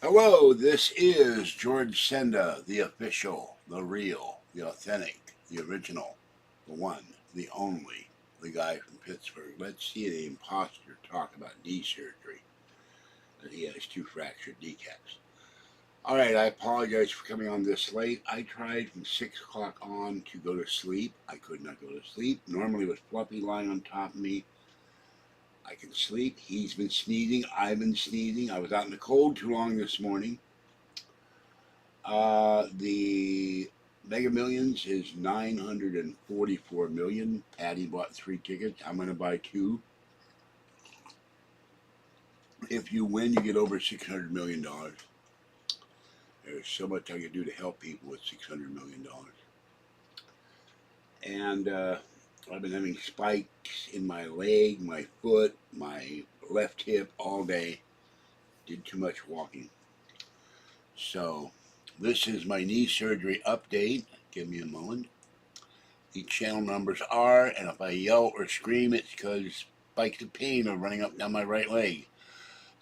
Hello, this is George Senda, the official, the real, the authentic, the original, the one, the only, the guy from Pittsburgh. Let's see the imposter talk about knee surgery, that he has two fractured kneecaps. All right, I apologize for coming on this late. I tried from 6 o'clock on to go to sleep. I could not go to sleep. Normally with Fluffy lying on top of me, I can sleep. He's been sneezing. I've been sneezing. I was out in the cold too long this morning. The Mega Millions is 944 million. Patty bought 3 tickets. I'm going to buy 2. If you win, you get over $600 million. There's so much I can do to help people with $600 million. And I've been having spikes in my leg, my foot, my left hip all day. Did too much walking. So this is my knee surgery update. Give me a moment. The channel numbers are, and if I yell or scream, it's because spikes of pain are running up down my right leg.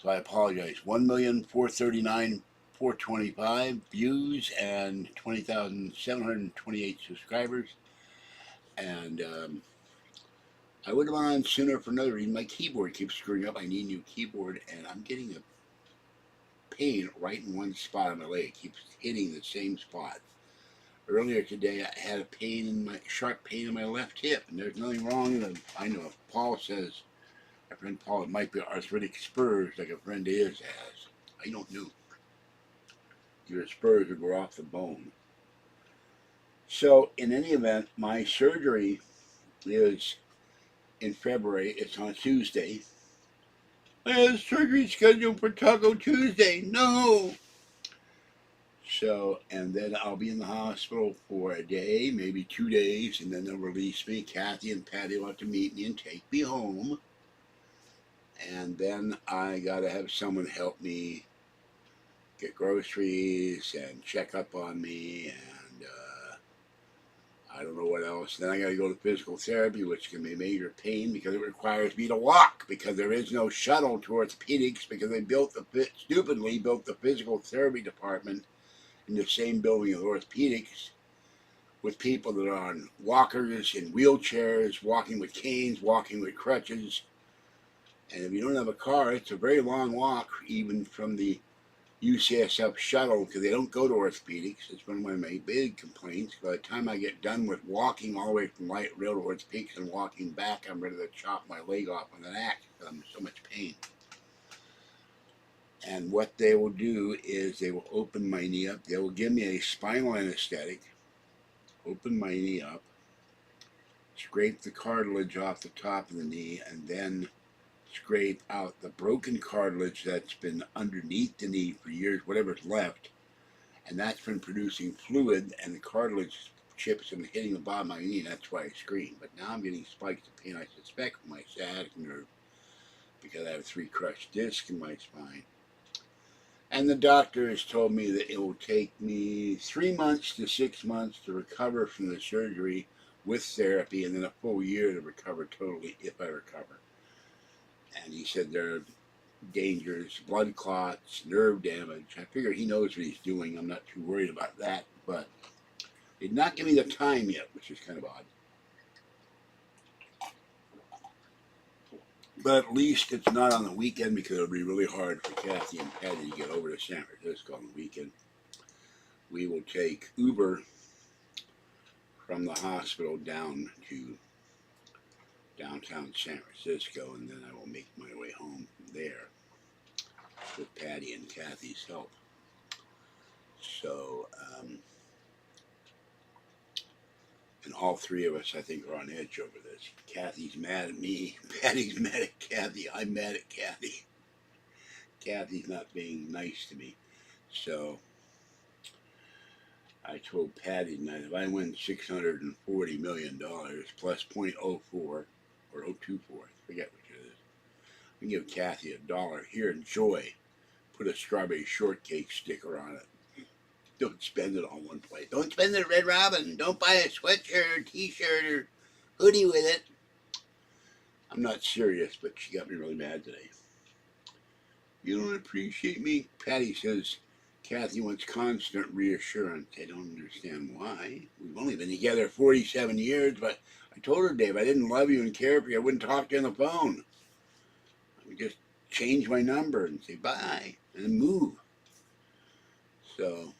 So I apologize. 1,439,425 views and 20,728 subscribers. And I would have gone on sooner for another reason. My keyboard keeps screwing up. I need a new keyboard, and I'm getting a pain right in one spot on my leg. It keeps hitting the same spot. Earlier today, I had a sharp pain in my left hip, and there's nothing wrong with it. I know if Paul says, my friend Paul, it might be arthritic spurs like a friend of his has. I don't know. Your spurs would grow off the bone. So, in any event, my surgery is in February. It's on Tuesday. I have surgery scheduled for Taco Tuesday. No! So, and then I'll be in the hospital for a day, maybe 2 days, and then they'll release me. Kathy and Patty will have to meet me and take me home. And then I gotta have someone help me get groceries and check up on me, and I don't know what else. Then I gotta go to physical therapy, which can be a major pain because it requires me to walk, because there is no shuttle to orthopedics, because they stupidly built the physical therapy department in the same building as orthopedics, with people that are on walkers, in wheelchairs, walking with canes, walking with crutches. And if you don't have a car, it's a very long walk, even from the UCSF shuttle, because they don't go to orthopedics. It's one of my big complaints. By the time I get done with walking all the way from light rail to orthopedics and walking back, I'm ready to chop my leg off with an axe because I'm in so much pain. And what they will do is they will open my knee up. They will give me a spinal anesthetic, open my knee up, scrape the cartilage off the top of the knee, and then scrape out the broken cartilage that's been underneath the knee for years, whatever's left, and that's been producing fluid, and the cartilage chips and hitting the bottom of my knee, and that's why I scream. But now I'm getting spikes of pain, I suspect, from my sciatic nerve, because I have 3 crushed discs in my spine. And the doctor has told me that it will take me 3 months to 6 months to recover from the surgery with therapy, and then a full year to recover totally if I recover. And he said there are dangers, blood clots, nerve damage. I figure he knows what he's doing. I'm not too worried about that, but they did not give me the time yet, which is kind of odd. But at least it's not on the weekend, because it'll be really hard for Kathy and Patty to get over to San Francisco on the weekend. We will take Uber from the hospital down to downtown San Francisco, and then I will make my way home from there with Patty and Kathy's help. So, and all 3 of us, I think, are on edge over this. Kathy's mad at me. Patty's mad at Kathy. I'm mad at Kathy. Kathy's not being nice to me. So I told Patty tonight, if I win $640 million plus 0.04 or 024, I forget which it is, I can give Kathy $1. Here, enjoy. Put a strawberry shortcake sticker on it. Don't spend it on one place. Don't spend it at Red Robin. Don't buy a sweatshirt or t-shirt or hoodie with it. I'm not serious, but she got me really mad today. You don't appreciate me. Patty says Kathy wants constant reassurance. I don't understand why. We've only been together 47 years, but I told her, Dave, I didn't love you and care for you. I wouldn't talk to you on the phone. I would just change my number and say bye and then move. So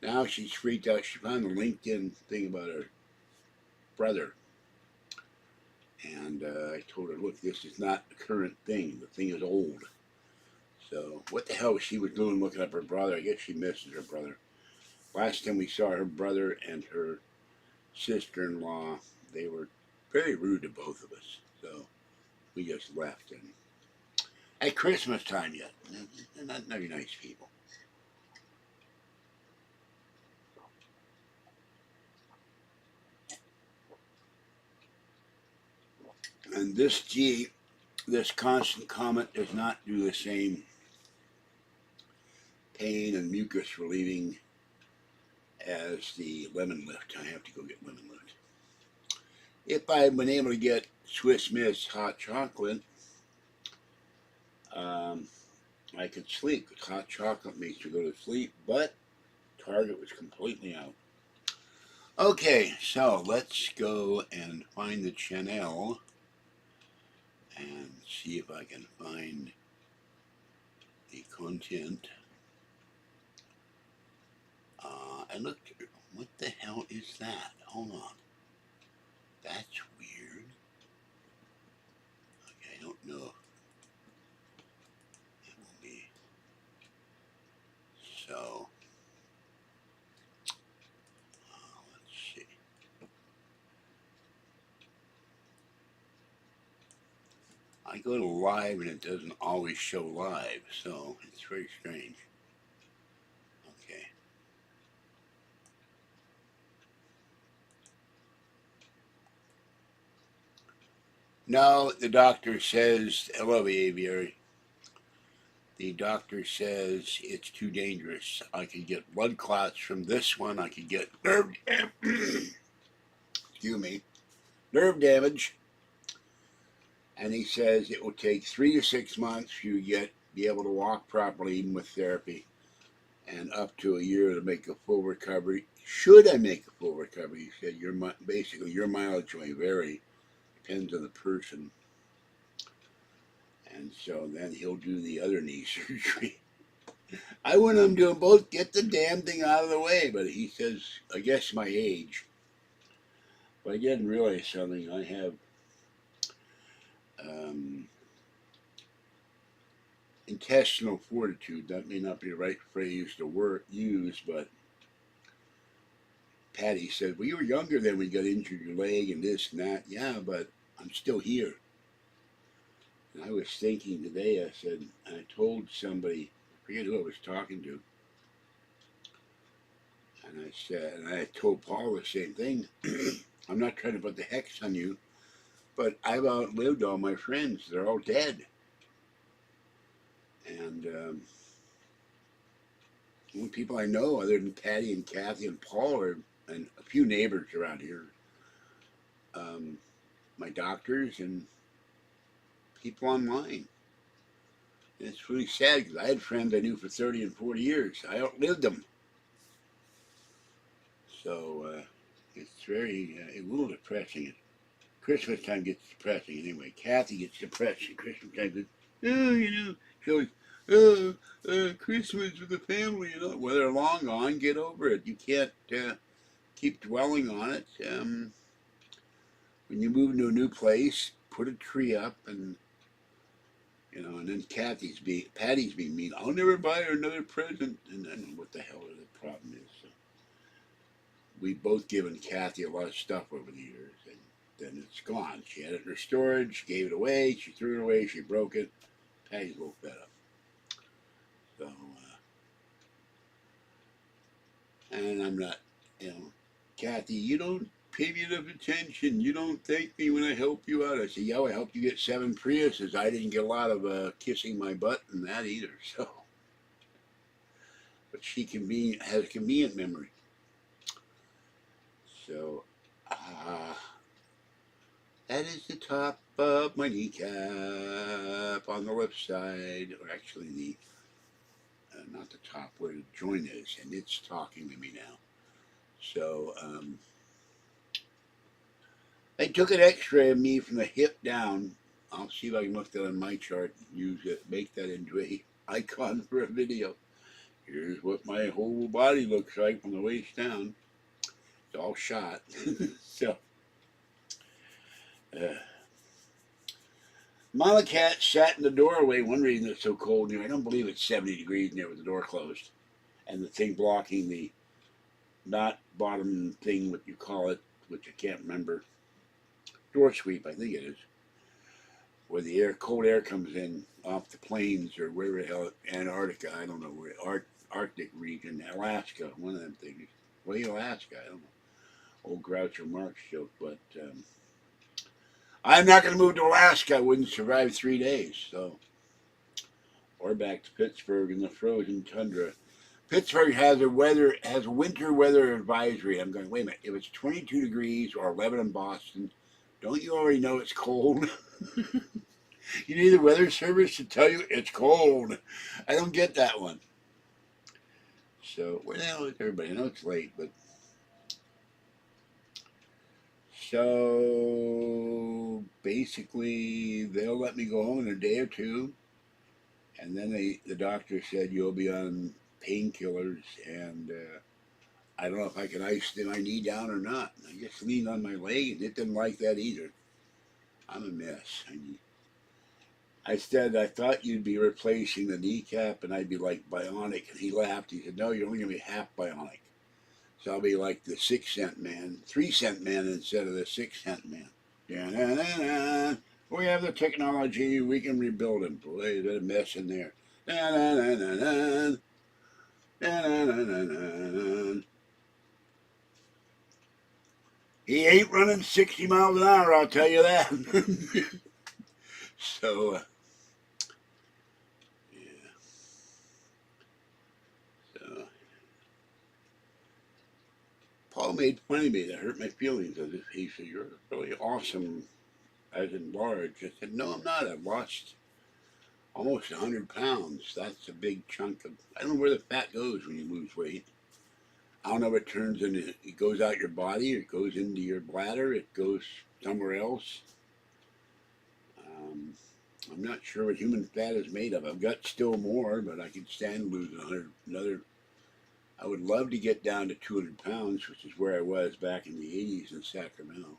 now she's freaked out. She found a LinkedIn thing about her brother. And I told her, look, this is not the current thing. The thing is old. So what the hell she was doing looking up her brother? I guess she misses her brother. Last time we saw her brother and her sister-in-law, they were very rude to both of us. So we just left. And at Christmas time yet, they're not very nice people. And this constant comment does not do the same pain and mucus relieving as the lemon lift. I have to go get lemon lift. If I had been able to get Swiss Miss hot chocolate, I could sleep because hot chocolate makes you go to sleep, but Target was completely out. Okay, so let's go and find the channel and see if I can find the content. And look, what the hell is that? Hold on. That's weird. Okay, I don't know. It will be. So, let's see. I go to live and it doesn't always show live, so it's very strange. Okay. No, the doctor says, hello, aviary. The doctor says it's too dangerous. I could get blood clots from this one. I could get nerve excuse me, nerve damage. And he says it will take 3 to 6 months for you to be able to walk properly, even with therapy, and up to a year to make a full recovery. Should I make a full recovery? He said basically your mileage may vary, depends on the person. And so then he'll do the other knee surgery. I want him to both get the damn thing out of the way, but he says, I guess my age. But I didn't realize something. I have intestinal fortitude. That may not be the right phrase to use, but Patty said, well, you were younger then when you got injured your leg and this and that. Yeah, but I'm still here. And I was thinking today, I said, and I told somebody, I forget who I was talking to, and I said, and I told Paul the same thing. I'm not trying to put the hex on you, but I've outlived all my friends. They're all dead. And the only people I know other than Patty and Kathy and Paul and a few neighbors around here, my doctors and people online. And it's really sad because I had friends I knew for 30 and 40 years. I outlived them. So it's very, a little depressing. Christmas time gets depressing anyway. Kathy gets depressed at Christmas time. Oh, she always, Christmas with the family, Well, they're long gone. Get over it. You can't keep dwelling on it. When you move into a new place, put a tree up and and then Patty's being mean. I'll never buy her another present. And then what the hell the problem is? So we've both given Kathy a lot of stuff over the years, and then it's gone. She had it in her storage, she gave it away, she threw it away, she broke it. Patty's a little fed up. So, and I'm not, Kathy, you don't pay me enough attention. You don't thank me when I help you out. I say, yeah, I helped you get 7 Priuses. I didn't get a lot of kissing my butt in that either. So, but she has convenient memory. So, That is the top of my kneecap on the left side, or actually the not the top where the joint is, and it's talking to me now. So they took an X-ray of me from the hip down. I'll see if I can look that on my chart and use it, make that into a icon for a video. Here's what my whole body looks like from the waist down. It's all shot. So, Mama Cat sat in the doorway. One reason it's so cold here, I don't believe it's 70 degrees in there with the door closed. And the thing blocking the not bottom thing, what you call it, which I can't remember. Door sweep, I think it is. Where the air, cold air comes in off the plains or wherever the hell, Antarctica, I don't know where, Arctic region, Alaska, one of them things. Well, Alaska, I don't know. Old Groucho Marx joke, but I'm not going to move to Alaska. I wouldn't survive 3 days, so. Or back to Pittsburgh in the frozen tundra. Pittsburgh has a winter weather advisory. I'm going, wait a minute, if it's 22 degrees or 11 in Boston, don't you already know it's cold? You need the weather service to tell you it's cold. I don't get that one. So, where the hell is everybody? I know it's late, but. So, basically, they'll let me go home in a day or two. And then the doctor said, you'll be on painkillers, and I don't know if I can ice my knee down or not. I just leaned on my leg, and it didn't like that either. I'm a mess. I said, I thought you'd be replacing the kneecap, and I'd be like bionic. And he laughed. He said, no, you're only going to be half bionic. So I'll be like the 6-cent man, 3-cent man instead of the 6-cent man. Da-da-da-da. We have the technology. We can rebuild him. Boy, there's a mess in there. Da-da-da-da-da. Da-da-da-da-da. He ain't running 60 miles an hour, I'll tell you that. So, yeah. So, Paul made fun of me. That hurt my feelings. As if he said, you're really awesome as in large. I said, no, I'm not. I've lost almost 100 pounds. That's a big chunk of. I don't know where the fat goes when you lose weight. I don't know if it turns into. It goes out your body. It goes into your bladder. It goes somewhere else. I'm not sure what human fat is made of. I've got still more, but I could stand losing another. I would love to get down to 200 pounds, which is where I was back in the 80s in Sacramento.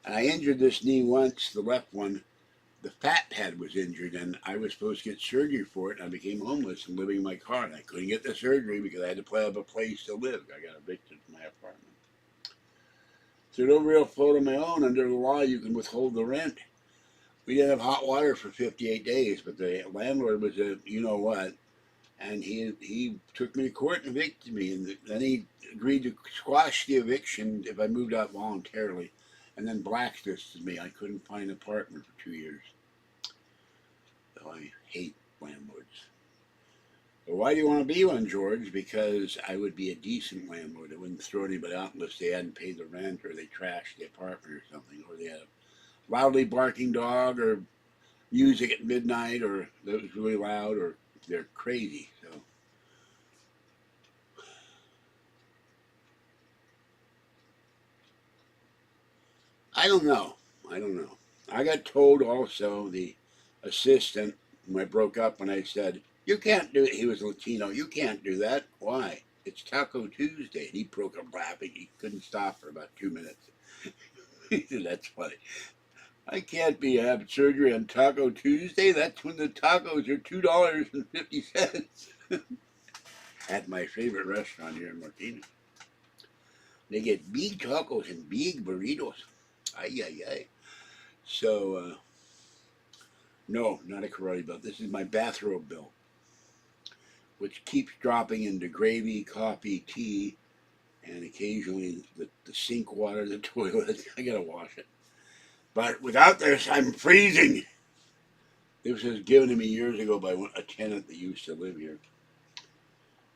And I injured this knee once, the left one. The fat pad was injured, and I was supposed to get surgery for it. And I became homeless and living in my car, and I couldn't get the surgery because I had to have a place to live. I got evicted from my apartment. So no real fault of my own. Under the law, you can withhold the rent. We didn't have hot water for 58 days, but the landlord was a you know what, and he took me to court and evicted me, and then he agreed to squash the eviction if I moved out voluntarily, and then blacklisted me. I couldn't find an apartment for 2 years. So I hate landlords. But why do you want to be one, George? Because I would be a decent landlord. I wouldn't throw anybody out unless they hadn't paid the rent or they trashed the apartment or something, or they had a loudly barking dog or music at midnight or that was really loud or they're crazy. So I don't know. I don't know. I got told also the assistant when I broke up when I said, you can't do it. He was Latino. You can't do that. Why? It's Taco Tuesday. And he broke up laughing. He couldn't stop for about 2 minutes. He said, that's funny. I can't be having surgery on Taco Tuesday. That's when the tacos are $2.50 at my favorite restaurant here in Martinez. They get big tacos and big burritos. Ay, ay, ay. So, no, not a karate belt. This is my bathrobe belt, which keeps dropping into gravy, coffee, tea, and occasionally the sink water, the toilet. I gotta wash it. But without this, I'm freezing. This was given to me years ago by a tenant that used to live here.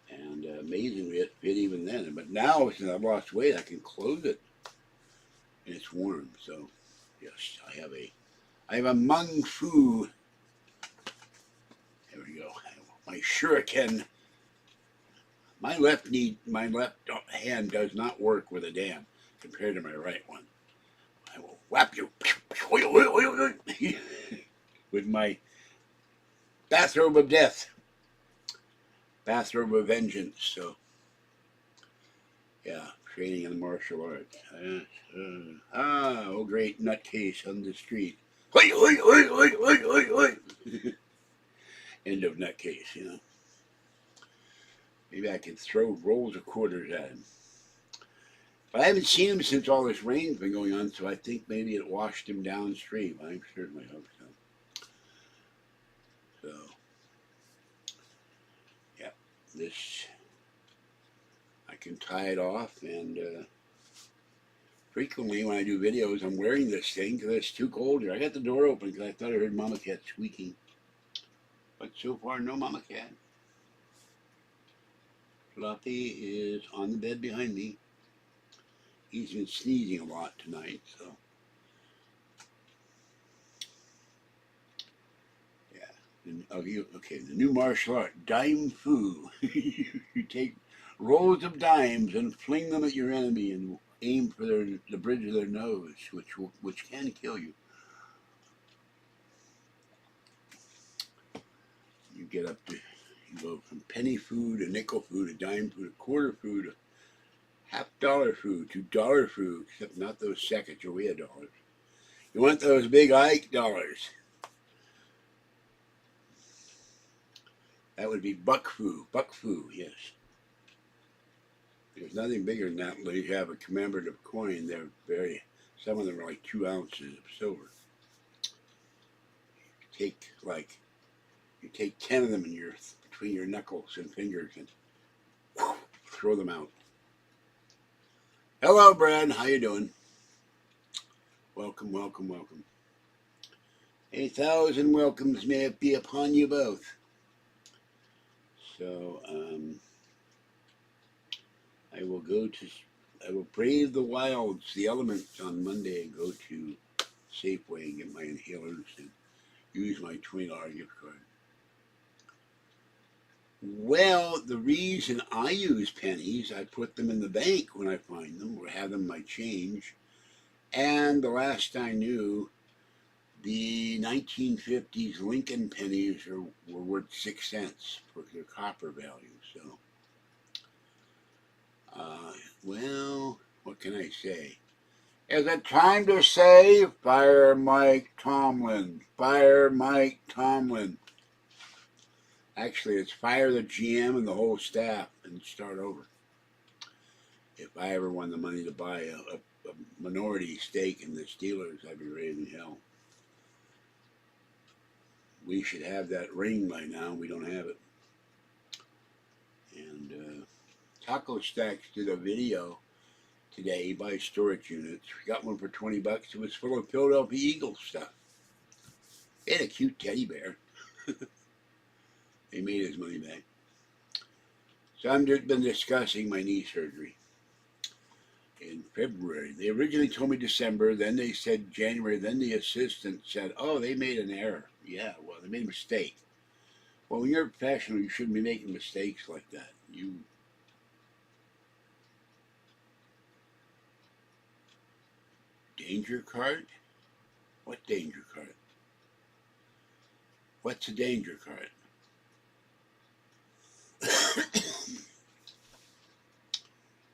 And amazingly, it fit even then. But now, since I've lost weight, I can close it. And it's warm, so. Yes, I have a Mung Fu. There we go. My shuriken. My left hand does not work with a dam compared to my right one. I will whap you with my bathrobe of death, bathrobe of vengeance. So, yeah, training in martial arts. Oh, great nutcase on the street. End of nutcase, you know. Maybe I could throw rolls of quarters at him. But I haven't seen him since all this rain's been going on, so I think maybe it washed him downstream. I certainly hope so. So, yeah, this, I can tie it off, and frequently when I do videos, I'm wearing this thing because it's too cold here. I got the door open because I thought I heard Mama Cat squeaking. But so far, no Mama Cat. Fluffy is on the bed behind me. He's been sneezing a lot tonight, so. Yeah. Okay, the new martial art, Dime Fu. You take rolls of dimes and fling them at your enemy and aim for the bridge of their nose, which can kill you. You get up to, you go from penny food to nickel food to dime food to quarter food to $half food to dollar food, except not those Sacagawea dollars. You want those big Ike dollars. That would be buck foo, yes. There's nothing bigger than that unless you have a commemorative coin. Some of them are like 2 ounces of silver. You take 10 of them between your knuckles and fingers and throw them out. Hello, Brad. How you doing? Welcome, welcome, welcome. 1,000 welcomes may it be upon you both. So, I will brave the wilds, the elements on Monday and go to Safeway and get my inhalers and use my $20 gift card. Well, the reason I use pennies, I put them in the bank when I find them or have them my change. And the last I knew, the 1950s Lincoln pennies were worth 6 cents for their copper value. So, well, what can I say? Is it time to say, fire Mike Tomlin, fire Mike Tomlin? Actually, it's fire the GM and the whole staff and start over. If I ever won the money to buy a minority stake in the Steelers, I'd be raising hell. We should have that ring by now. We don't have it. And Taco Stacks did a video today. He buys storage units. We got one for $20. It was full of Philadelphia Eagles stuff. He had a cute teddy bear. He made his money back. So I've been discussing my knee surgery in February. They originally told me December, then they said January, then the assistant said, oh, they made an error. Yeah, well, they made a mistake. Well, when you're a professional, you shouldn't be making mistakes like that. Danger card? What danger card? What's a danger card?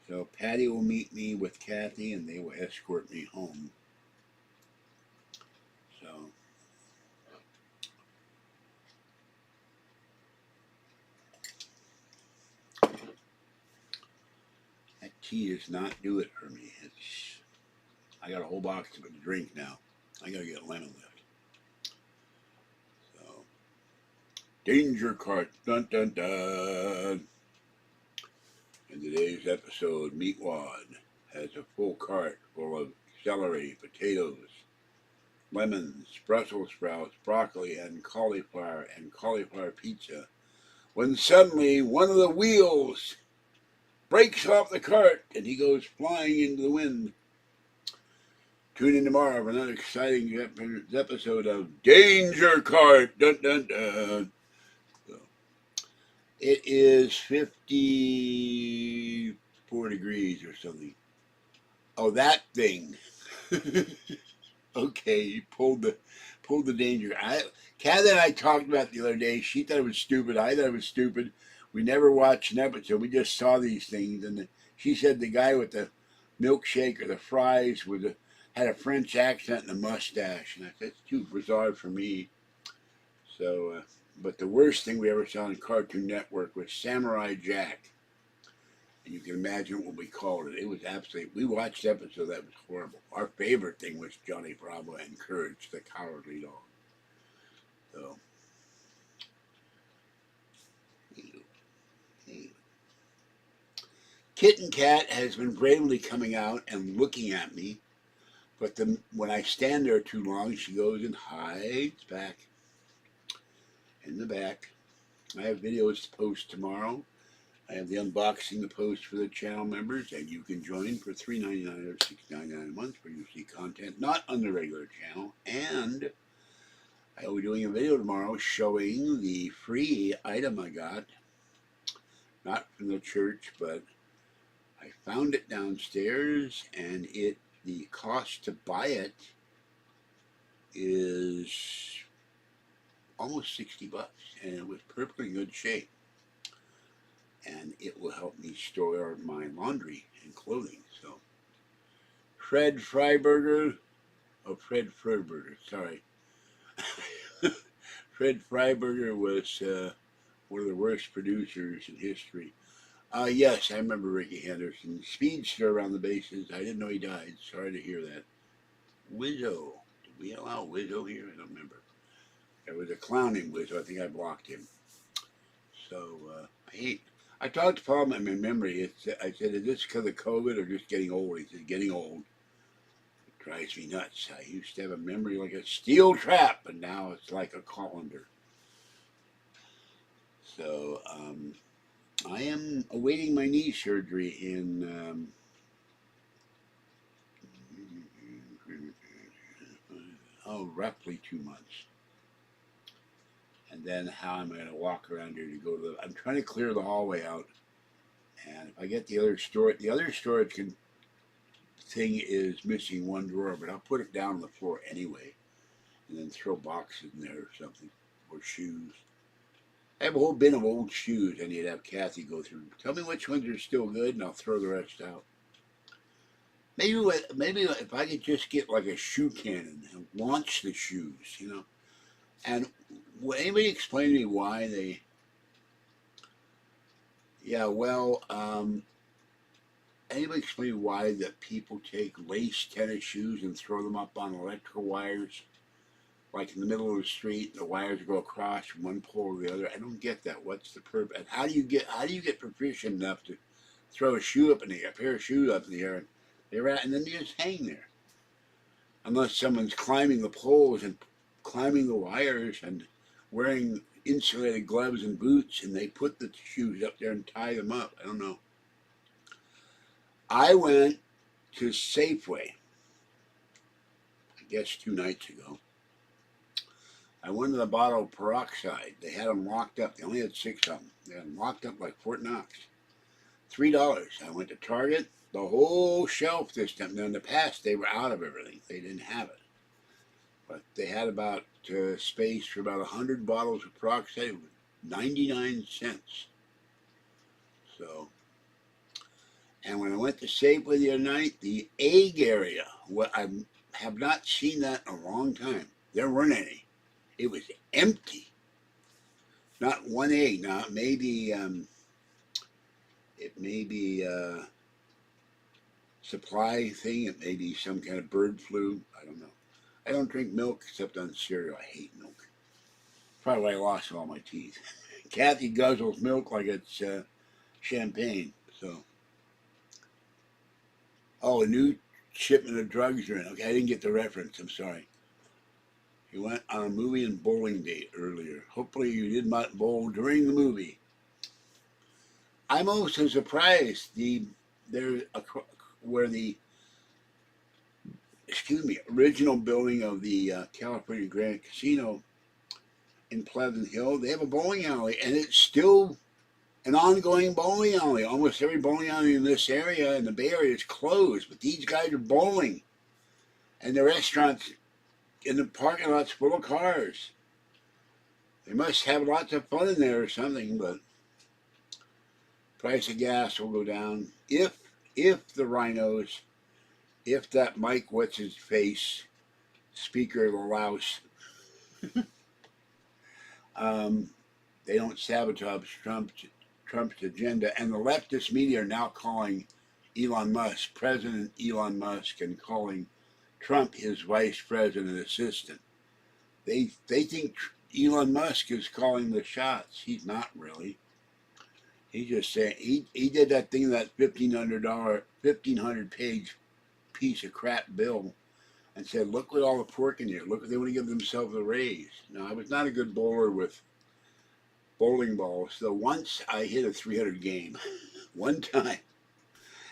So Patty will meet me with Kathy and they will escort me home. So that tea does not do it for me. I got a whole box of it to drink now. I gotta get lemon lift. So danger cart, dun dun dun. In today's episode, Meatwad has a full cart full of celery, potatoes, lemons, Brussels sprouts, broccoli, and cauliflower pizza, when suddenly one of the wheels breaks off the cart and he goes flying into the wind. Tune in tomorrow for another exciting episode of Danger Cart. Dun dun dun. So, it is 54 degrees or something. Oh, that thing. Okay, you pulled the danger. Kathy and I talked about it the other day. She thought it was stupid. I thought it was stupid. We never watched an episode. We just saw these things, and she said the guy with the milkshake or the fries had a French accent and a mustache, and I said it's too bizarre for me. So, but the worst thing we ever saw on Cartoon Network was Samurai Jack. And you can imagine what we called it. It was absolutely, we watched the episode, that was horrible. Our favorite thing was Johnny Bravo and Courage, the cowardly dog. So, Kitten Cat has been bravely coming out and looking at me, but when I stand there too long, she goes and hides back in the back. I have videos to post tomorrow. I have the unboxing to post for the channel members, and you can join for $3.99 or $6.99 a month where you see content not on the regular channel. And I will be doing a video tomorrow showing the free item I got, not from the church, but I found it downstairs, and the cost to buy it is almost $60, and it was perfectly good shape. And it will help me store my laundry and clothing. So, Fred Freiberger, sorry. Fred Freiberger was one of the worst producers in history. Yes, I remember Ricky Henderson. Speedster around the bases. I didn't know he died. Sorry to hear that. Wizzo. Did we allow Wizzo here? I don't remember. There was a clown named Wizzo. I think I blocked him. So, I talked to Paul in my memory. I said, is this because of COVID or just getting old? He said, getting old. It drives me nuts. I used to have a memory like a steel trap, and now it's like a colander. So, I am awaiting my knee surgery in roughly 2 months. And then how I'm going to walk around here to go to I'm trying to clear the hallway out. And if I get the other storage thing is missing one drawer, but I'll put it down on the floor anyway. And then throw boxes in there or something. Or shoes. I have a whole bin of old shoes I need to have Kathy go through. Tell me which ones are still good, and I'll throw the rest out. Maybe if I could just get like a shoe cannon and launch the shoes, And will anybody explain to me why they... Yeah, well, anybody explain why that people take lace tennis shoes and throw them up on electrical wires? Like in the middle of the street, the wires go across from one pole to the other. I don't get that. What's the purpose? And how do you get proficient enough to throw a shoe up in the air, a pair of shoes up in the air, and then you just hang there? Unless someone's climbing the poles and climbing the wires and wearing insulated gloves and boots, and they put the shoes up there and tie them up. I don't know. I went to Safeway, I guess 2 nights ago. I went to the bottle of peroxide. They had them locked up. They only had 6 of them. They had them locked up like Fort Knox. $3. I went to Target. The whole shelf this time. Now in the past, they were out of everything. They didn't have it. But they had about space for about 100 bottles of peroxide with 99 cents. So, and when I went to Safeway the other night, the egg area, I have not seen that in a long time. There weren't any. It was empty. Not one egg. Now, it may be a supply thing. It may be some kind of bird flu. I don't know. I don't drink milk except on cereal. I hate milk. Probably why I lost all my teeth. Kathy guzzles milk like it's champagne. So, a new shipment of drugs are in. Okay, I didn't get the reference. I'm sorry. You went on a movie and bowling date earlier. Hopefully you did not bowl during the movie. I'm also surprised where the excuse me, original building of the California Grand Casino in Pleasant Hill, they have a bowling alley, and it's still an ongoing bowling alley. Almost every bowling alley in this area, in the Bay Area, is closed, but these guys are bowling, and the restaurants in the parking lot's full of cars. They must have lots of fun in there or something, but price of gas will go down if the rhinos, if that Mike what's his face, Speaker of the Louse, um, they don't sabotage Trump's agenda. And the leftist media are now calling Elon Musk, President Elon Musk, and calling Trump his vice president assistant. They think Elon Musk is calling the shots. He's not really. He's just saying he did that thing, that $1,500 page piece of crap bill, and said, look at all the pork in here. Look, they want to give themselves a raise. Now, I was not a good bowler with bowling balls, so once I hit a 300 game, one time,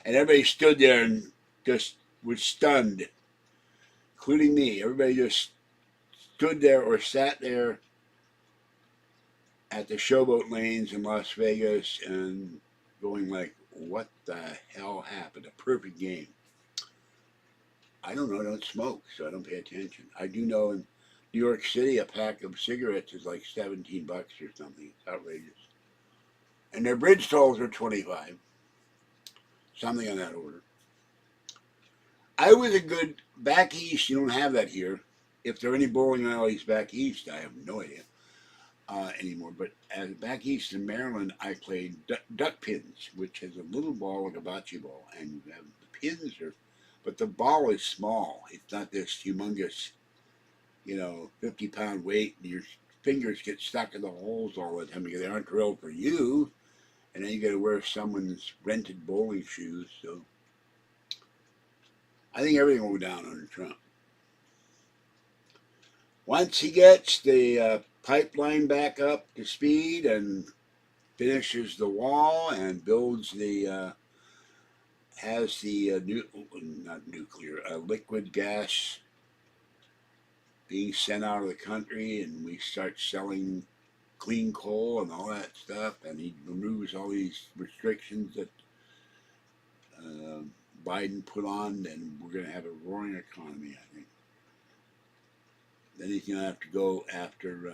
and everybody stood there and just was stunned, including me. Everybody just stood there or sat there at the showboat lanes in Las Vegas and going like, what the hell happened? A perfect game. I don't know, I don't smoke, so I don't pay attention. I do know in New York City, a pack of cigarettes is like $17 or something. It's outrageous. And their bridge tolls are 25, something on that order. I was a good, back east, you don't have that here. If there are any bowling alleys back east, I have no idea anymore. But back east in Maryland, I played duck pins, which is a little ball like a bocce ball. And you have the pins are, but the ball is small. It's not this humongous, 50-pound weight, and your fingers get stuck in the holes all the time because they aren't drilled for you. And then you got to wear someone's rented bowling shoes. So I think everything will go down under Trump. Once he gets the pipeline back up to speed and finishes the wall and builds has the not nuclear, liquid gas being sent out of the country, and we start selling clean coal and all that stuff, and he removes all these restrictions that Biden put on, and we're going to have a roaring economy, I think. Then he's going to have to go after,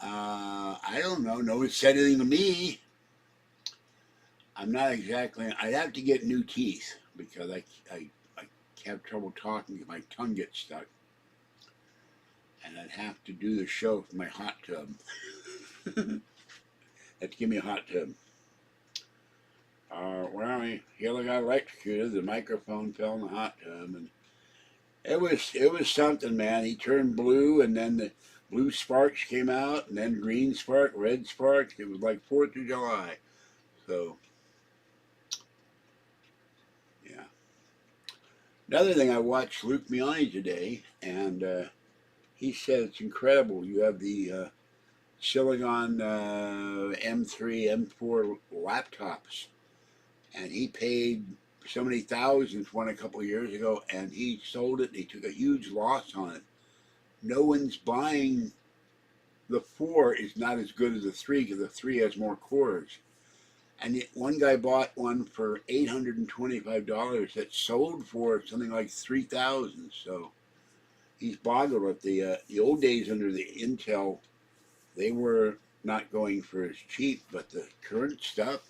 I don't know, no one said anything to me. I'm not exactly, I'd have to get new teeth because I have trouble talking because my tongue gets stuck. And I'd have to do the show from my hot tub. Have to give me a hot tub. Well, Healy got electrocuted. The microphone fell in the hot tub, and it was something, man. He turned blue, and then the blue sparks came out, and then green spark, red sparks. It was like 4th of July. So, yeah. Another thing, I watched Luke Miani today, and he said it's incredible. You have the Silicon M3, M4 laptops, and he paid so many thousands for one a couple of years ago, and he sold it, and he took a huge loss on it. No one's buying. The 4 is not as good as the 3 because the 3 has more cores. And one guy bought one for $825 that sold for something like $3,000. So he's boggled at the old days under the Intel. They were not going for as cheap, but the current stuff,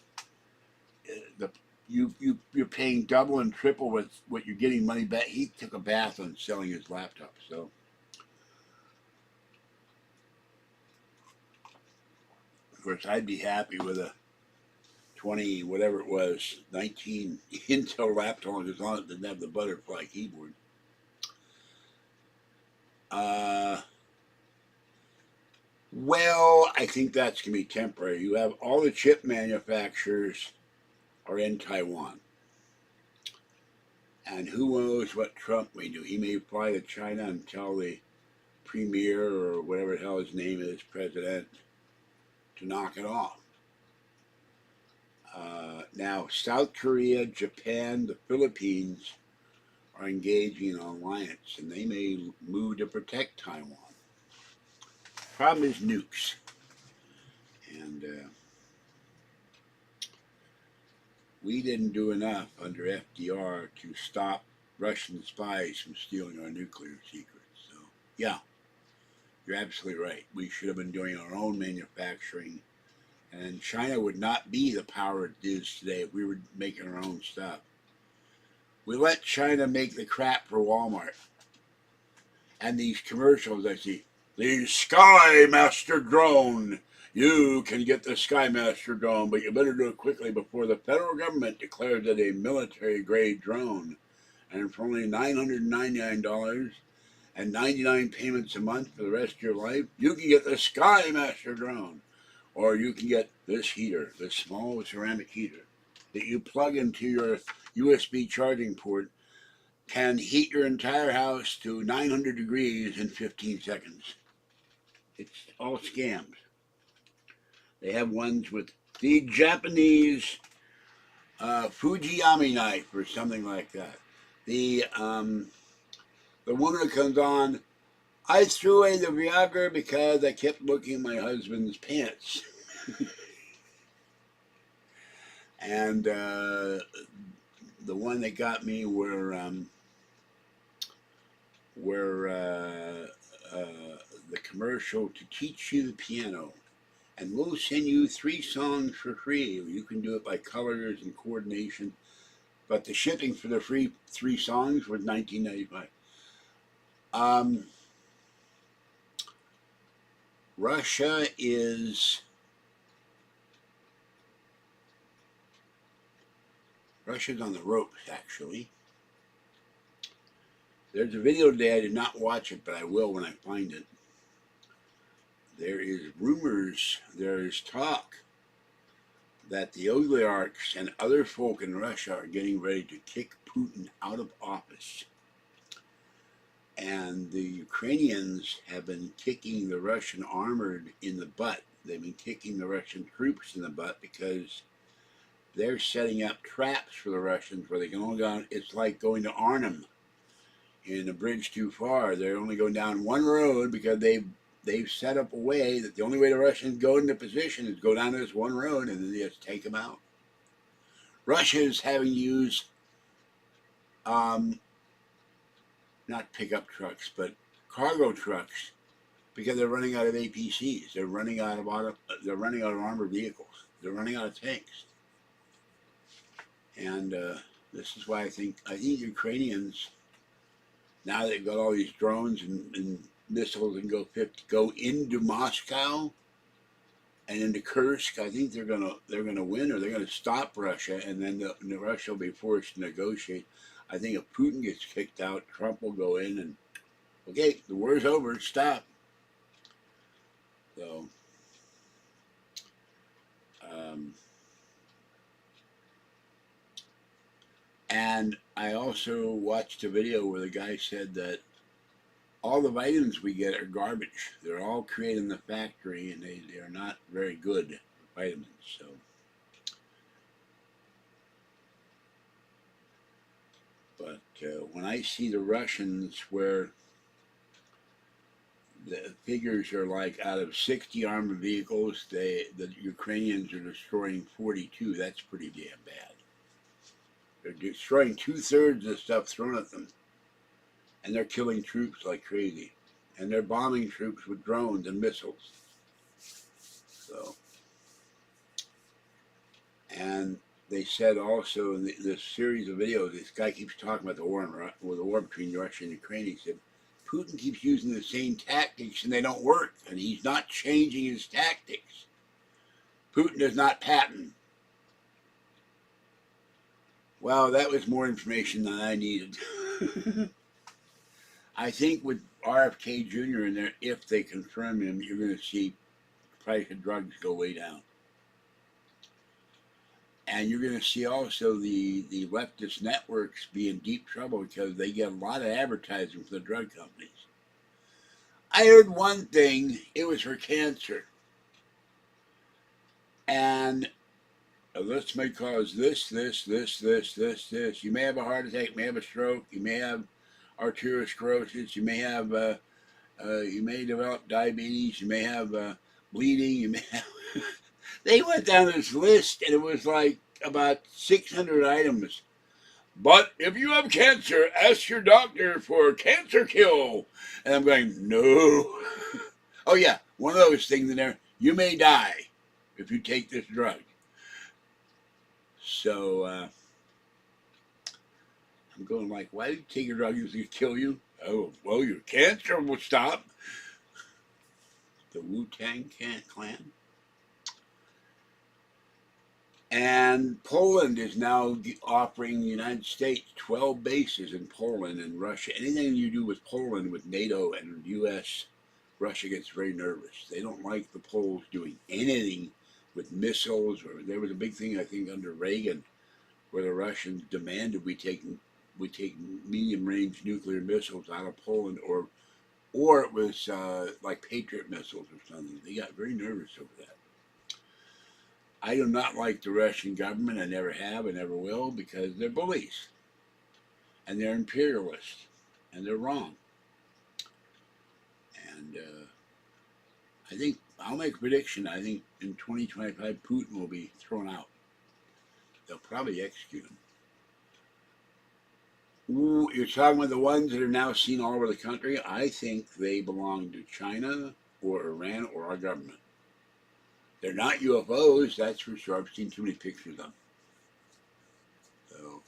you're paying double and triple with what you're getting money back. He took a bath on selling his laptop, so. Of course, I'd be happy with a 20, whatever it was, 19 Intel laptop as long as it didn't have the butterfly keyboard. Well, I think that's going to be temporary. You have all the chip manufacturers are in Taiwan. And who knows what Trump may do. He may fly to China and tell the premier or whatever the hell his name is, president, to knock it off. Now, South Korea, Japan, the Philippines are engaging in an alliance, and they may move to protect Taiwan. Problem is nukes. And we didn't do enough under FDR to stop Russian spies from stealing our nuclear secrets. So, yeah, you're absolutely right. We should have been doing our own manufacturing, and China would not be the power it is today if we were making our own stuff. We let China make the crap for Walmart. And these commercials I see, the Skymaster drone. You can get the Skymaster drone, but you better do it quickly before the federal government declares it a military-grade drone. And for only $999 and 99 payments a month for the rest of your life, you can get the Skymaster drone. Or you can get this heater, this small ceramic heater, that you plug into your USB charging port, can heat your entire house to 900 degrees in 15 seconds. It's all scams. They have ones with the Japanese Fujiyami knife or something like that. The woman who comes on, I threw away the Viagra because I kept looking at my husband's pants. And the one that got me were the commercial to teach you the piano, and we'll send you 3 songs for free. You can do it by colors and coordination, but the shipping for the free 3 songs was $19.95. Russia's on the ropes, actually. There's a video today, I did not watch it, but I will when I find it. There is rumors, there is talk that the oligarchs and other folk in Russia are getting ready to kick Putin out of office. And the Ukrainians have been kicking the Russian armored in the butt. They've been kicking the Russian troops in the butt because they're setting up traps for the Russians where they can only go, it's like going to Arnhem in a bridge too far. They're only going down one road because they've set up a way that the only way the Russians go into position is go down this one road and then they just take them out. Russia is having used not pickup trucks, but cargo trucks, because they're running out of APCs. They're running out of armored vehicles. They're running out of tanks. And this is why I think Ukrainians, now they've got all these drones and missiles and go into Moscow and into Kursk. I think they're gonna win, or they're gonna stop Russia, and then Russia will be forced to negotiate. I think if Putin gets kicked out, Trump will go in and, okay, the war's over, stop. So, and I also watched a video where the guy said that all the vitamins we get are garbage. They're all created in the factory, and they are not very good vitamins. So, but when I see the Russians, where the figures are like out of 60 armored vehicles, the Ukrainians are destroying 42. That's pretty damn bad. They're destroying 2/3 of the stuff thrown at them. And they're killing troops like crazy. And they're bombing troops with drones and missiles. So, and they said also in this series of videos, this guy keeps talking about the war between Russia and Ukraine. He said, Putin keeps using the same tactics and they don't work, and he's not changing his tactics. Putin does not patent. Well, that was more information than I needed. I think with RFK Jr. in there, if they confirm him, you're going to see the price of drugs go way down. And you're going to see also the leftist networks be in deep trouble because they get a lot of advertising from the drug companies. I heard one thing, it was for cancer. And This may cause this, this, this, this, this, this. You may have a heart attack, you may have a stroke, you may have arteriosclerosis, you may develop diabetes, you may have bleeding, you may have. They went down this list, and it was like about 600 items. But if you have cancer, ask your doctor for cancer kill. And I'm going, no. Oh yeah, one of those things in there. You may die if you take this drug. So I'm going like, why do you take a drug that's going to kill you? Oh, well, your cancer will stop. The Wu-Tang Clan. And Poland is now offering the United States 12 bases in Poland and Russia. Anything you do with Poland, with NATO and U.S., Russia gets very nervous. They don't like the Poles doing anything with missiles. Or there was a big thing, I think, under Reagan, where the Russians demanded we take medium-range nuclear missiles out of Poland, or it was like Patriot missiles or something. They got very nervous over that. I do not like the Russian government. I never have, I never will, because they're bullies. And they're imperialists. And they're wrong. And I think, I'll make a prediction, I think in 2025 Putin will be thrown out. They'll probably execute him. Ooh, you're talking about the ones that are now seen all over the country? I think they belong to China or Iran or our government. They're not UFOs, that's for sure. I've seen too many pictures of them. So,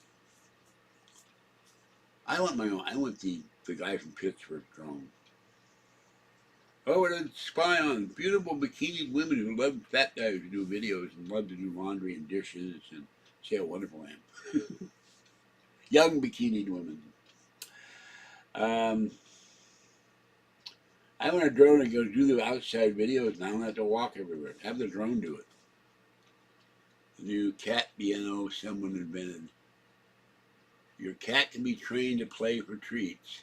I want my own. I want the guy from Pittsburgh drone. I want to spy on beautiful bikini women who love fat guys who do videos and love to do laundry and dishes and say how wonderful I am. Young bikini women. I want a drone to go do the outside videos and I don't have to walk everywhere. Have the drone do it. The new cat piano someone invented. Your cat can be trained to play for treats.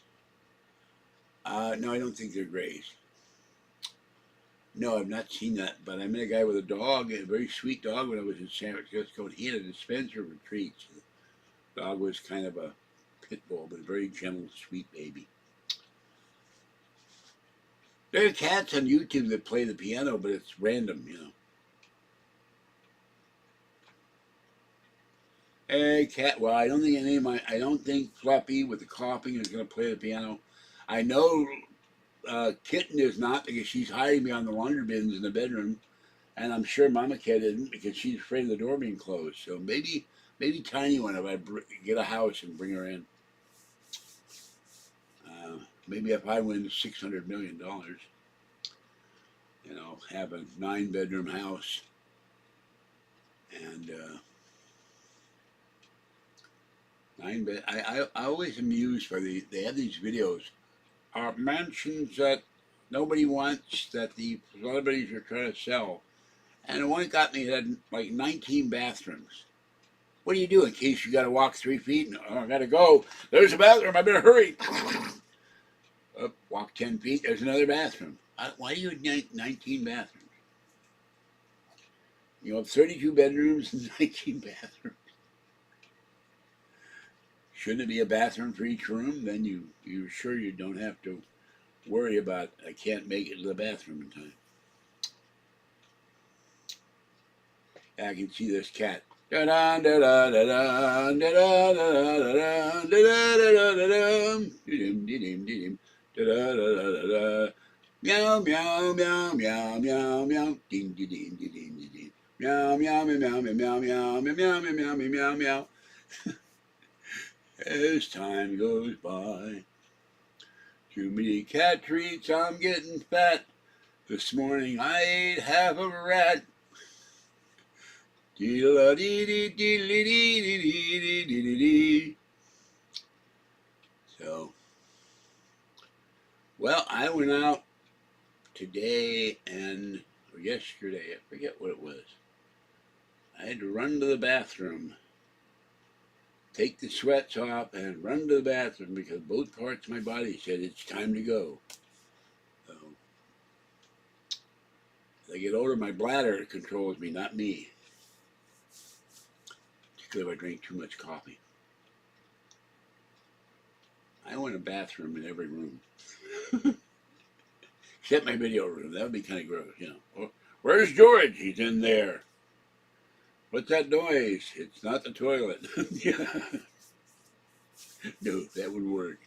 No, I don't think they're grays. No, I've not seen that, but I met a guy with a dog, a very sweet dog, when I was in San Francisco, and he had a dispenser for treats. The dog was kind of a pit bull, but a very gentle, sweet baby. There are cats on YouTube that play the piano, but it's random, you know. Hey, cat. Well, I don't think I don't think Fluffy with the coughing is going to play the piano. I know Kitten is not, because she's hiding behind the laundry bins in the bedroom, and I'm sure Mama Cat isn't because she's afraid of the door being closed. So maybe Tiny One, if I get a house and bring her in. Maybe if I win $600 million, you know, have a 9-bedroom house, and 9 bed. I always amused by they have these videos, mansions that nobody wants that the celebrities are trying to sell, and the one got me had like 19 bathrooms. What do you do in case you got to walk 3 feet? And, oh, I got to go. There's a bathroom. I better hurry. Walk 10 feet. There's another bathroom. Why do you have 19 bathrooms? You have 32 bedrooms and 19 bathrooms. Shouldn't it be a bathroom for each room? Then you're sure you don't have to worry about, I can't make it to the bathroom in time. I can see this cat. Meow, meow, meow, meow, meow, meow. Ding, ding, ding, ding, ding, ding. Meow, meow, meow, meow, meow, meow, meow, meow, meow, meow, meow, meow. As time goes by, too many cat treats, I'm getting fat. This morning I ate half a rat. So, well, I went out today or yesterday, I forget what it was. I had to run to the bathroom, take the sweats off, and run to the bathroom because both parts of my body said it's time to go. So, as I get older, my bladder controls me, not me. if I drink too much coffee. I want a bathroom in every room. Except my video room. That would be kind of gross, you know. Oh, where's George? He's in there. What's that noise? It's not the toilet. No, that would work.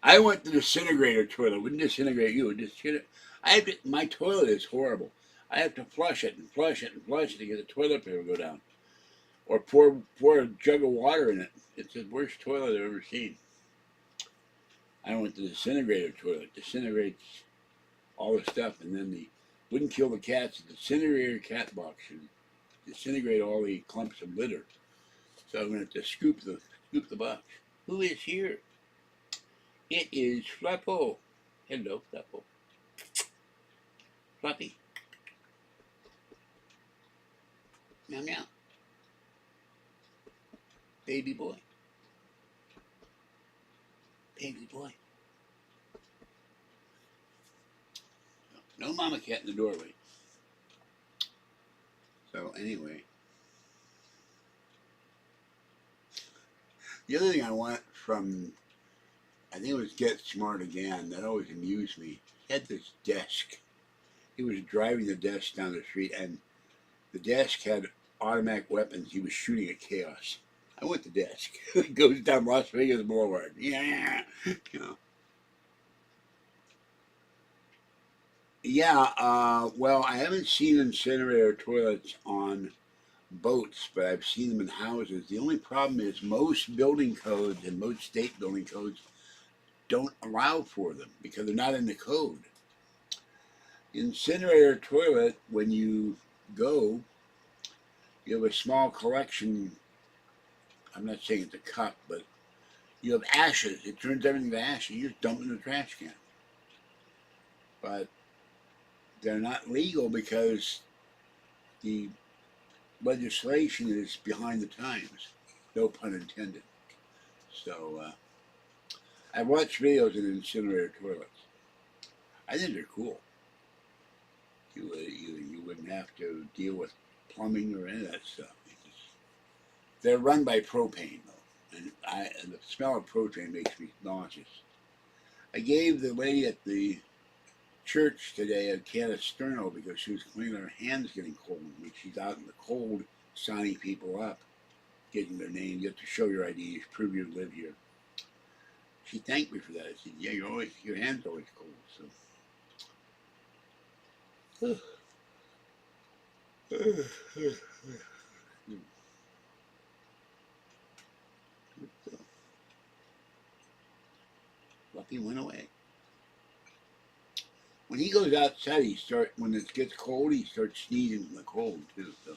I want the disintegrator toilet. It wouldn't disintegrate you. It just my toilet is horrible. I have to flush it and flush it and flush it to get the toilet paper to go down. Or pour a jug of water in it. It's the worst toilet I've ever seen. I want the disintegrator toilet. Disintegrates all the stuff, and then wouldn't kill the cats. The disintegrator cat box should disintegrate all the clumps of litter. So I'm going to have to scoop the box. Who is here? It is Flappo. Hello, Flappo. Fluffy. Meow meow. Baby boy. Baby boy. No mama cat in the doorway. So anyway. The other thing I want from, I think it was Get Smart Again, that always amused me. He had this desk. He was driving the desk down the street, and the desk had automatic weapons. He was shooting at chaos. I want the desk. It goes down Las Vegas Boulevard. Yeah. You know. Yeah, well, I haven't seen incinerator toilets on boats, but I've seen them in houses. The only problem is most building codes and most state building codes don't allow for them because they're not in the code. Incinerator toilet, when you go, you have a small collection. I'm not saying it's a cup, but you have ashes. It turns everything to ashes. You just dump it in the trash can. But they're not legal because the legislation is behind the times. No pun intended. So I've watched videos of incinerator toilets. I think they're cool. You wouldn't have to deal with plumbing or any of that stuff. They're run by propane though, and the smell of propane makes me nauseous. I gave the lady at the church today a can of Sterno because she was complaining her hands getting cold. When she's out in the cold, signing people up, getting their name. You have to show your IDs, prove you live here. She thanked me for that. I said, "Yeah, your hands always cold." So. Fluffy went away. When he goes outside, when it gets cold, he starts sneezing from the cold too. So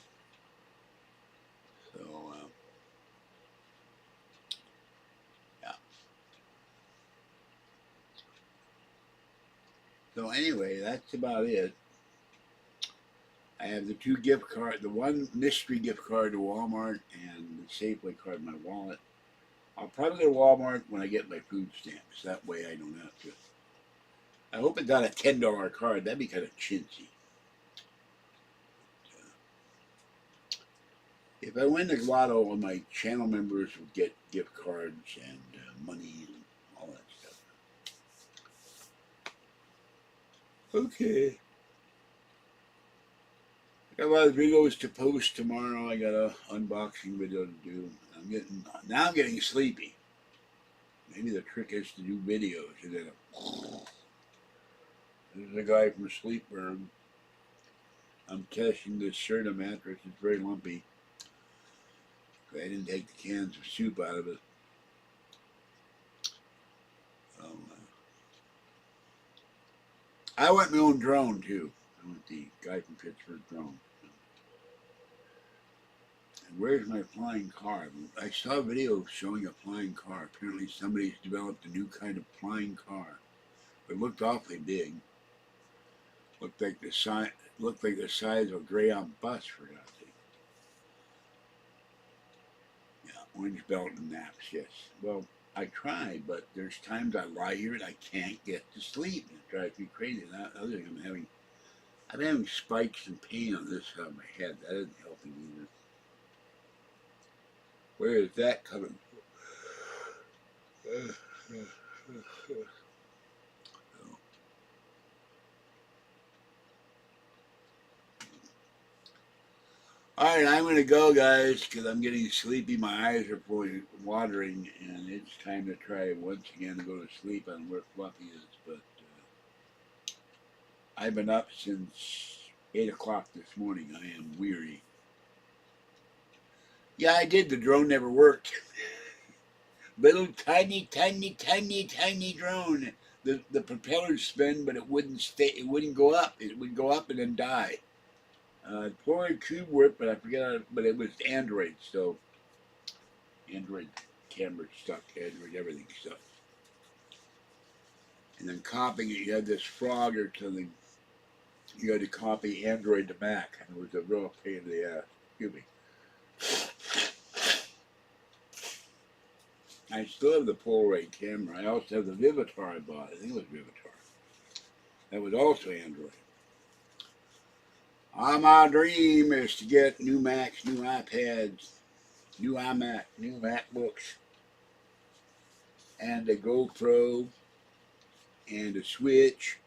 yeah. So anyway, that's about it. I have the 2 gift cards, the one mystery gift card to Walmart and the Safeway card in my wallet. I'll probably go to Walmart when I get my food stamps. That way I don't have to. I hope it's not a $10 card. That'd be kind of chintzy. If I win the lotto, all my channel members would get gift cards and money and all that stuff. Okay. I got a lot of videos to post tomorrow. I got a unboxing video to do. I'm getting sleepy. Maybe the trick is to do videos. This is a guy from Sleepburg. I'm testing this Serta mattress. It's very lumpy. I didn't take the cans of soup out of it. I want my own drone too. I want the guy from Pittsburgh drone. And where's my flying car? I saw a video showing a flying car. Apparently somebody's developed a new kind of flying car. It looked awfully big. Looked like the size of a Greyhound bus, for God's sake. Yeah, orange belt and naps, yes. Well, I try, but there's times I lie here and I can't get to sleep. It drives me crazy. And other thing, I'm having spikes and pain on this side of my head. That isn't helping either. Where is that coming from? All right, I'm going to go, guys, because I'm getting sleepy. My eyes are watering, and it's time to try once again to go to sleep on where Fluffy is. But I've been up since 8 o'clock this morning. I am weary. Yeah, I did. The drone never worked. Little tiny, tiny, tiny, tiny drone. The propellers spin, but it wouldn't stay. It wouldn't go up. It would go up and then die. Deployed cube work, but I forget. But it was Android, so Android camera stuck. Android everything stuck. And then copying it, you had this frog or something. You had to copy Android to Mac, and it was a real pain in the ass. Excuse me. I still have the Polaroid camera. I also have the Vivitar I bought. I think it was Vivitar. That was also Android. My dream is to get new Macs, new iPads, new iMac, new MacBooks, and a GoPro, and a Switch,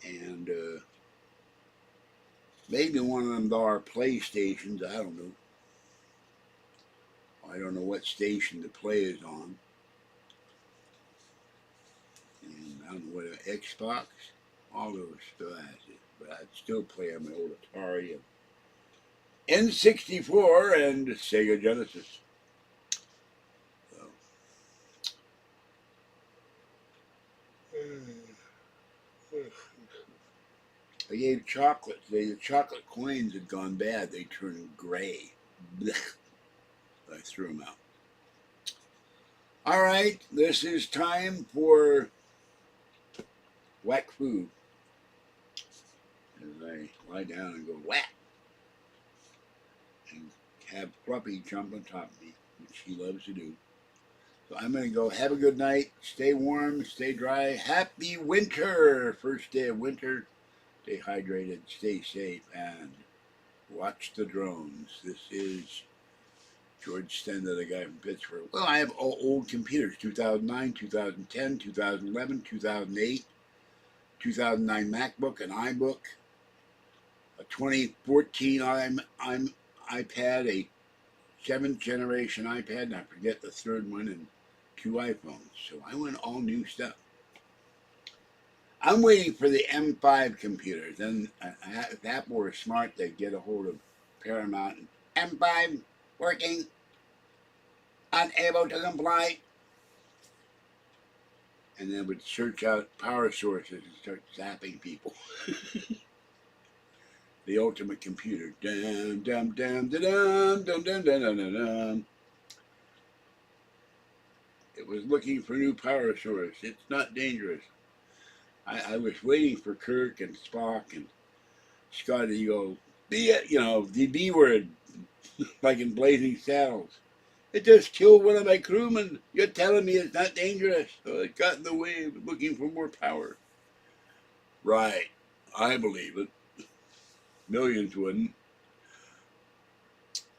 and maybe one of them are PlayStations. I don't know. I don't know what station the play is on. And I don't know what an Xbox. All those still has it. But I'd still play on my old Atari and N64 and Sega Genesis. So. I gave chocolate. The chocolate coins had gone bad. They turned gray. I threw them out. All right, this is time for whack food. As I lie down and go whack, and have Fluffy jump on top of me, which he loves to do. So I'm going to go have a good night. Stay warm, stay dry. Happy winter! First day of winter. Stay hydrated, stay safe, and watch the drones. This is George Stenda, the guy from Pittsburgh. Well, I have old computers, 2009, 2010, 2011, 2008, 2009 MacBook, an iBook, a 2014 iPad, a 7th generation iPad, and I forget the third one, and 2 iPhones. So I went all new stuff. I'm waiting for the M5 computers. Then if Apple were smart, they'd get a hold of Paramount. And M5 working, unable to comply. And then would search out power sources and start zapping people. The ultimate computer. Dum dum dum dum dum dum dum dum dum. It was looking for new power source. It's not dangerous. I was waiting for Kirk and Spock and Scotty to go, the B word, like in Blazing Saddles. It just killed one of my crewmen. You're telling me it's not dangerous. So it got in the way of looking for more power. Right. I believe it. Millions wouldn't.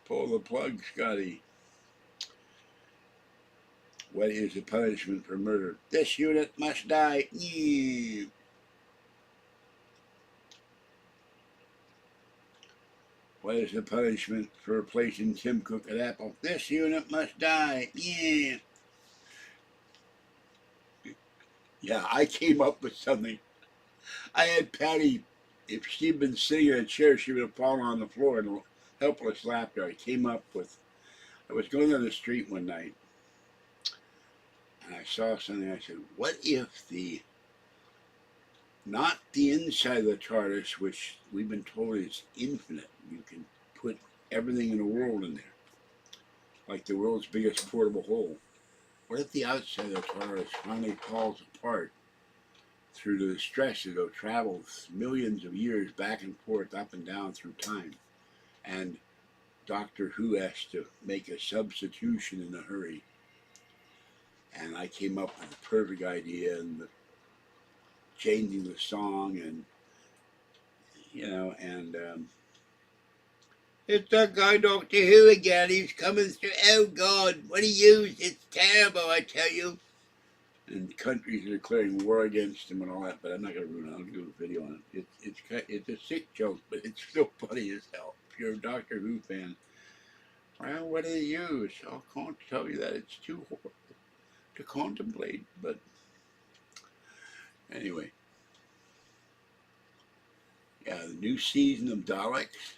Pull the plug, Scotty. What is the punishment for murder? This unit must die. What is the punishment for replacing Tim Cook at Apple? This unit must die. Yeah, I came up with something. I had Patty, if she'd been sitting in a chair, she would have fallen on the floor in helpless laughter. I was going down the street one night, and I saw something. I said, what if not the inside of the TARDIS, which we've been told is infinite. You can put everything in the world in there, like the world's biggest portable hole. What if the outside of the TARDIS finally falls apart through the stresses of travel millions of years back and forth, up and down through time, and Doctor Who has to make a substitution in a hurry? And I came up with the perfect idea, and changing the song, and It's that guy Doctor Who again. He's coming through. Oh God, what he used, it's terrible, I tell you. And countries are declaring war against him and all that, but I'm not going to ruin it. I'll do a video on it. It's a sick joke, but it's still funny as hell. If you're a Doctor Who fan, well, what do they use? I can't tell you that. It's too horrible to contemplate, but anyway. Yeah, the new season of Daleks,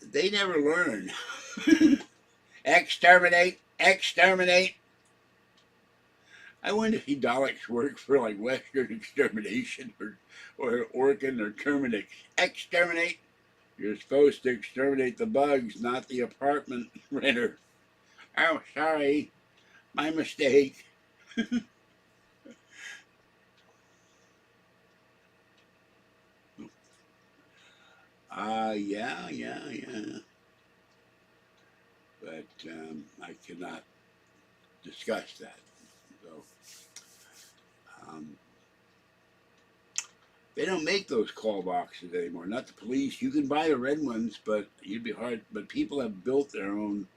they never learn. Exterminate, exterminate. I wonder if Daleks work for like Western Extermination or Orkin or Terminix. Exterminate. You're supposed to exterminate the bugs, not the apartment renter. Oh, sorry. My mistake. Yeah. But I cannot discuss that. So, um, they don't make those call boxes anymore. Not the police. You can buy the red ones, but you'd be hard. But people have built their own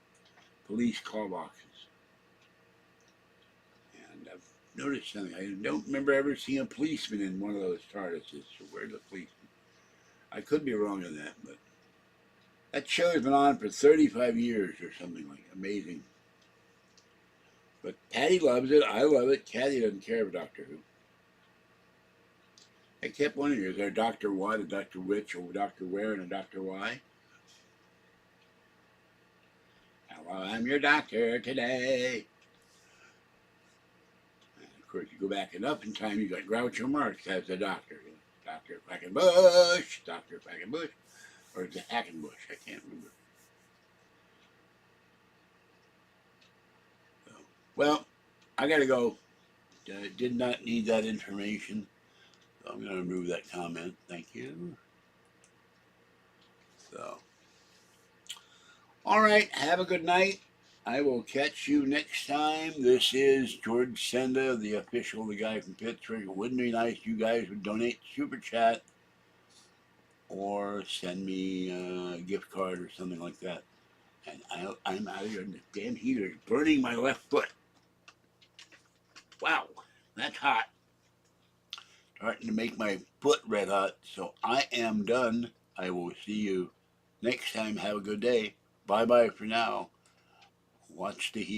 police call boxes. And I've noticed something. I don't remember ever seeing a policeman in one of those TARDISes. So where's the policeman? I could be wrong on that, but that show has been on for 35 years or something like amazing. But Patty loves it. I love it. Kathy doesn't care about Doctor Who. I kept wondering, is there a Dr. What, a Dr. Which, or Dr. Where, and a Dr. Why? Hello, I'm your doctor today. And of course, you go back enough in time, you got Groucho Marx as the doctor. Dr. Quackenbush, Dr. Quackenbush, or is it Hackenbush? I can't remember. So, well, I gotta go. Did not need that information. So I'm going to remove that comment. Thank you. So, all right. Have a good night. I will catch you next time. This is George Senda, the official, the guy from Pittsburgh. It wouldn't be nice if you guys would donate Super Chat or send me a gift card or something like that. And I'm out of here. And the damn heater is burning my left foot. Wow, that's hot. Starting to make my foot red hot. So I am done. I will see you next time. Have a good day. Bye-bye for now. Watch the heat.